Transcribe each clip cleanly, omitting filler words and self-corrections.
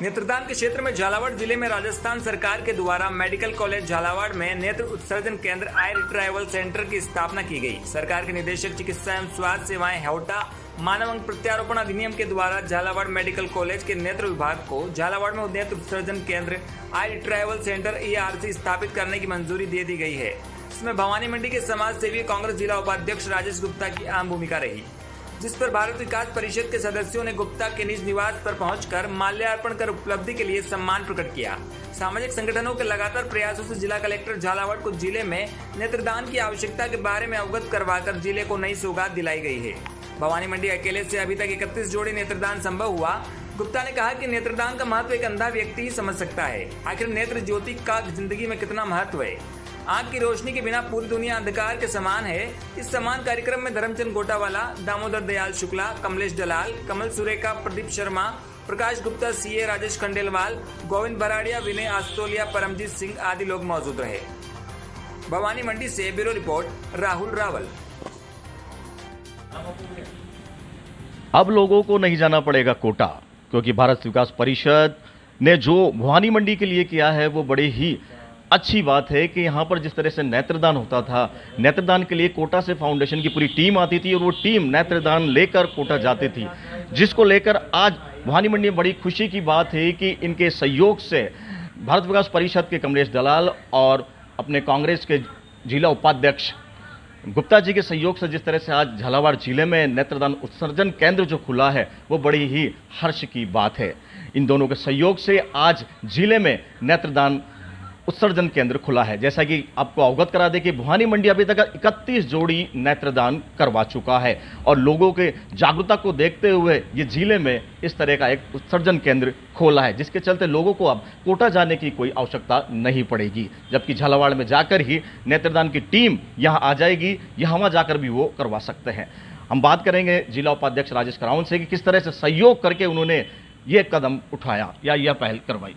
नेत्रदान के क्षेत्र में झालावाड़ जिले में राजस्थान सरकार के द्वारा मेडिकल कॉलेज झालावाड़ में नेत्र उत्सर्जन केंद्र आई रिट्राइवल सेंटर की स्थापना की गई। सरकार के निदेशक चिकित्सा एवं स्वास्थ्य सेवाएं हेवटा मानव अंग प्रत्यारोपण अधिनियम के द्वारा झालावाड़ मेडिकल कॉलेज के नेत्र विभाग को झालावाड़ में नेत्र उत्सर्जन केंद्र आई रिट्राइवल सेंटर ERC स्थापित करने की मंजूरी दे दी गई है। इसमें भवानी मंडी के समाज सेवी कांग्रेस जिला उपाध्यक्ष राजेश गुप्ता की अहम भूमिका रही, जिस पर भारत विकास परिषद के सदस्यों ने गुप्ता के निज निवास पर पहुंचकर माल्यार्पण कर उपलब्धि के लिए सम्मान प्रकट किया। सामाजिक संगठनों के लगातार प्रयासों से जिला कलेक्टर झालावाड़ को जिले में नेत्रदान की आवश्यकता के बारे में अवगत करवाकर जिले को नई सौगात दिलाई गई है। भवानी मंडी अकेले से अभी तक 31 जोड़ी नेत्रदान संभव हुआ। गुप्ता ने कहा कि नेत्रदान का महत्व एक अंधा व्यक्ति ही समझ सकता है। आखिर नेत्र ज्योति का जिंदगी में कितना महत्व है। आंख की रोशनी के बिना पूरी दुनिया अंधकार के समान है। इस समान कार्यक्रम में धर्मचंद गोटावाला, दामोदर दयाल शुक्ला, कमलेश दलाल, कमल सुरेखा, प्रदीप शर्मा, प्रकाश गुप्ता, CA राजेश खंडेलवाल, गोविंद बराड़िया, विनय आस्तोलिया, परमजीत सिंह आदि लोग मौजूद रहे। भवानी मंडी से ब्यूरो रिपोर्ट राहुल रावल। अब लोगों को नहीं जाना पड़ेगा कोटा, क्योंकि भारत विकास परिषद ने जो भवानी मंडी के लिए किया है वो बड़ी ही अच्छी बात है कि यहाँ पर जिस तरह से नेत्रदान होता था, नेत्रदान के लिए कोटा से फाउंडेशन की पूरी टीम आती थी और वो टीम नेत्रदान लेकर कोटा जाती थी, जिसको लेकर आज भवानी मंडी में बड़ी खुशी की बात है कि इनके सहयोग से भारत विकास परिषद के कमलेश दलाल और अपने कांग्रेस के जिला उपाध्यक्ष गुप्ता जी के सहयोग से जिस तरह से आज झालावाड़ जिले में नेत्रदान उत्सर्जन केंद्र जो खुला है वो बड़ी ही हर्ष की बात है। इन दोनों के सहयोग से आज जिले में नेत्रदान उत्सर्जन केंद्र खुला है। जैसा कि आपको अवगत करा दें कि भवानी मंडी अभी तक 31 जोड़ी नेत्रदान करवा चुका है और लोगों के जागरूकता को देखते हुए ये जिले में इस तरह का एक उत्सर्जन केंद्र खोला है, जिसके चलते लोगों को अब कोटा जाने की कोई आवश्यकता नहीं पड़ेगी, जबकि झालावाड़ में जाकर ही नेत्रदान की टीम यहाँ आ जाएगी या वहाँ जाकर भी वो करवा सकते हैं। हम बात करेंगे जिला उपाध्यक्ष राजेश कराउन से कि किस तरह से सहयोग करके उन्होंने ये कदम उठाया या यह पहल करवाई।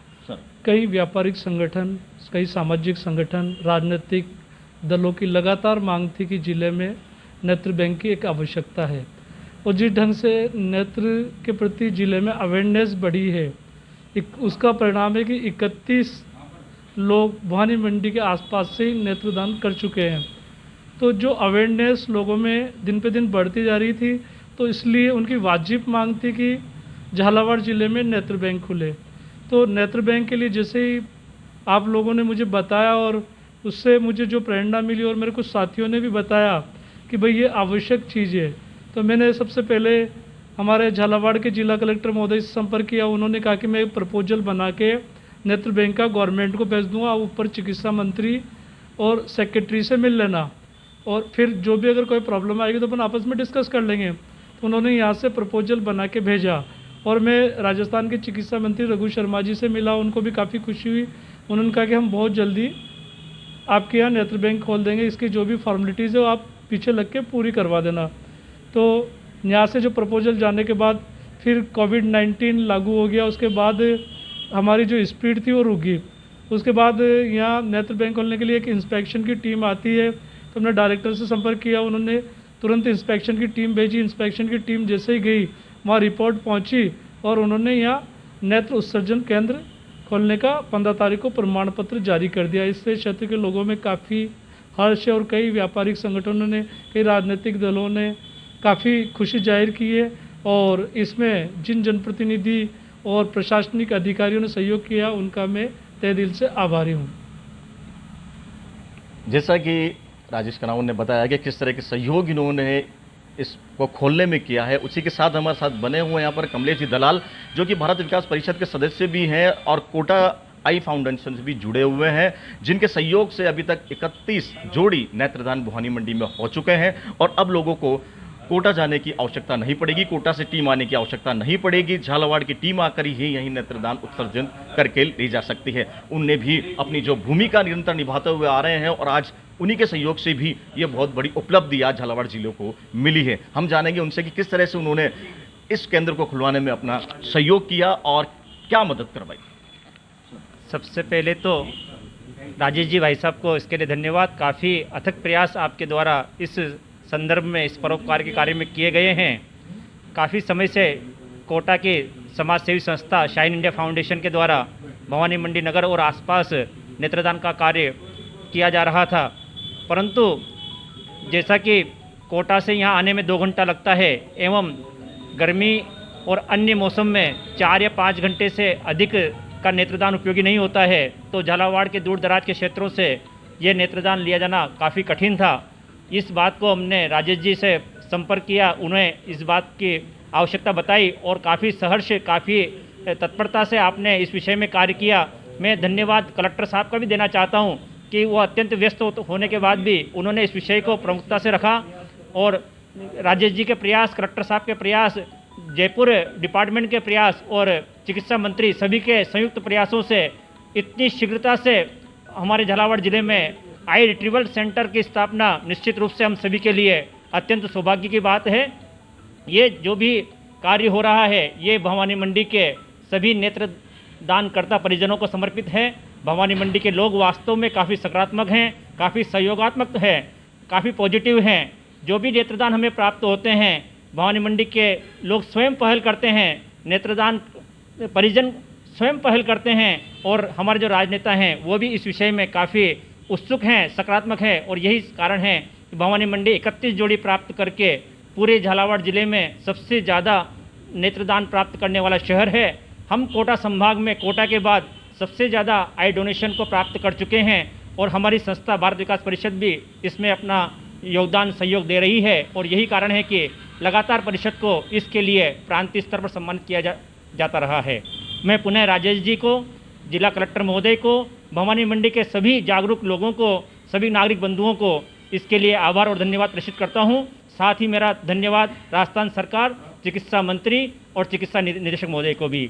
कई व्यापारिक संगठन, कई सामाजिक संगठन, राजनीतिक दलों की लगातार मांग थी कि जिले में नेत्र बैंक की एक आवश्यकता है और जिस ढंग से नेत्र के प्रति जिले में अवेयरनेस बढ़ी है, उसका परिणाम है कि 31 लोग भवानी मंडी के आसपास से ही नेत्रदान कर चुके हैं। तो जो अवेयरनेस लोगों में दिन पे दिन बढ़ती जा रही थी, तो इसलिए उनकी वाजिब मांग थी कि झालावाड़ जिले में नेत्र बैंक खुले। तो नेत्र बैंक के लिए जैसे ही आप लोगों ने मुझे बताया और उससे मुझे जो प्रेरणा मिली और मेरे कुछ साथियों ने भी बताया कि भाई ये आवश्यक चीज़ है, तो मैंने सबसे पहले हमारे झालावाड़ के जिला कलेक्टर महोदय से संपर्क किया। उन्होंने कहा कि मैं एक प्रपोजल बना के नेत्र बैंक का गवर्नमेंट को भेज दूँगा, ऊपर चिकित्सा मंत्री और सेक्रेटरी से मिल लेना और फिर जो भी अगर कोई प्रॉब्लम आएगी तो अपन आपस में डिस्कस कर लेंगे। तो उन्होंने यहाँ से प्रपोजल बना के भेजा और मैं राजस्थान के चिकित्सा मंत्री रघु शर्मा जी से मिला, उनको भी काफ़ी खुशी हुई। उन्होंने कहा कि हम बहुत जल्दी आपके यहाँ नेत्र बैंक खोल देंगे, इसकी जो भी फॉर्मेलिटीज़ है वो आप पीछे लग के पूरी करवा देना। तो यहाँ से जो प्रपोजल जाने के बाद फिर कोविड-19 लागू हो गया, उसके बाद हमारी जो स्पीड थी वो रुक गई। उसके बाद यहाँ नेत्र बैंक खोलने के लिए एक इंस्पेक्शन की टीम आती है, तो हमने डायरेक्टर से संपर्क किया, उन्होंने तुरंत इंस्पेक्शन की टीम भेजी। इंस्पेक्शन की टीम जैसे ही गई वहाँ रिपोर्ट पहुँची और उन्होंने यहाँ नेत्र उत्सर्जन केंद्र खोलने का 15 तारीख को प्रमाण पत्र जारी कर दिया। इससे क्षेत्र के लोगों में काफ़ी हर्ष है और कई व्यापारिक संगठनों ने, कई राजनीतिक दलों ने काफ़ी खुशी जाहिर की है और इसमें जिन जनप्रतिनिधि और प्रशासनिक अधिकारियों ने सहयोग किया उनका मैं तहे दिल से आभारी हूँ। जैसा कि राजेश कराउन ने बताया कि किस तरह के सहयोग इन्होंने इसको खोलने में किया है, उसी के साथ हमारे साथ बने हुए यहाँ पर कमलेश जी दलाल, जो कि भारत विकास परिषद के सदस्य भी हैं और कोटा आई फाउंडेशन से भी जुड़े हुए हैं, जिनके सहयोग से अभी तक 31 जोड़ी नेत्रदान भवानी मंडी में हो चुके हैं और अब लोगों को कोटा जाने की आवश्यकता नहीं पड़ेगी, कोटा से टीम आने की आवश्यकता नहीं पड़ेगी। झालावाड़ की टीम आकर ही यहीं नेत्रदान उत्सर्जन करके ली जा सकती है। उनने भी अपनी जो भूमिका निरंतर निभाते हुए आ रहे हैं और आज उन्हीं के सहयोग से भी ये बहुत बड़ी उपलब्धि आज झालावाड़ जिले को मिली है। हम जानेंगे उनसे कि किस तरह से उन्होंने इस केंद्र को खुलवाने में अपना सहयोग किया और क्या मदद करवाई। सबसे पहले तो राजेश जी भाई साहब को इसके लिए धन्यवाद। काफ़ी अथक प्रयास आपके द्वारा इस संदर्भ में, इस परोपकार के कार्य में किए गए हैं। काफ़ी समय से कोटा के समाज सेवी संस्था शाइन इंडिया फाउंडेशन के द्वारा भवानी मंडी नगर और आसपास नेत्रदान का कार्य किया जा रहा था, परंतु जैसा कि कोटा से यहाँ आने में 2 घंटा लगता है एवं गर्मी और अन्य मौसम में 4 या 5 घंटे से अधिक का नेत्रदान उपयोगी नहीं होता है, तो झालावाड़ के दूर दराज के क्षेत्रों से ये नेत्रदान लिया जाना काफ़ी कठिन था। इस बात को हमने राजेश जी से संपर्क किया, उन्हें इस बात की आवश्यकता बताई और काफ़ी सहर्ष, काफ़ी तत्परता से आपने इस विषय में कार्य किया। मैं धन्यवाद कलेक्टर साहब का भी देना चाहता हूं कि वो अत्यंत व्यस्त होने के बाद भी उन्होंने इस विषय को प्रमुखता से रखा और राजेश जी के प्रयास, कलेक्टर साहब के प्रयास, जयपुर डिपार्टमेंट के प्रयास और चिकित्सा मंत्री सभी के संयुक्त प्रयासों से इतनी शीघ्रता से हमारे झालावाड़ जिले में आई रिट्रीवल सेंटर की स्थापना निश्चित रूप से हम सभी के लिए अत्यंत सौभाग्य की बात है। ये जो भी कार्य हो रहा है ये भवानी मंडी के सभी नेत्रदानकर्ता परिजनों को समर्पित है। भवानी मंडी के लोग वास्तव में काफ़ी सकारात्मक हैं, काफ़ी सहयोगात्मक हैं, काफ़ी पॉजिटिव हैं। जो भी नेत्रदान हमें प्राप्त होते हैं भवानी मंडी के लोग स्वयं पहल करते हैं, नेत्रदान परिजन स्वयं पहल करते हैं और हमारे जो राजनेता हैं वो भी इस विषय में काफ़ी उत्सुक हैं, सकारात्मक हैं और यही कारण है कि भवानी मंडी 31 जोड़ी प्राप्त करके पूरे झालावाड़ जिले में सबसे ज़्यादा नेत्रदान प्राप्त करने वाला शहर है। हम कोटा संभाग में कोटा के बाद सबसे ज़्यादा आई डोनेशन को प्राप्त कर चुके हैं और हमारी संस्था भारत विकास परिषद भी इसमें अपना योगदान सहयोग दे रही है और यही कारण है कि लगातार परिषद को इसके लिए प्रांतीय स्तर पर सम्मानित किया जाता रहा है। मैं पुनः राजेश जी को, जिला कलेक्टर महोदय को, भवानी मंडी के सभी जागरूक लोगों को, सभी नागरिक बंधुओं को इसके लिए आभार और धन्यवाद प्रेषित करता हूं। साथ ही मेरा धन्यवाद राजस्थान सरकार, चिकित्सा मंत्री और चिकित्सा निदेशक महोदय को भी।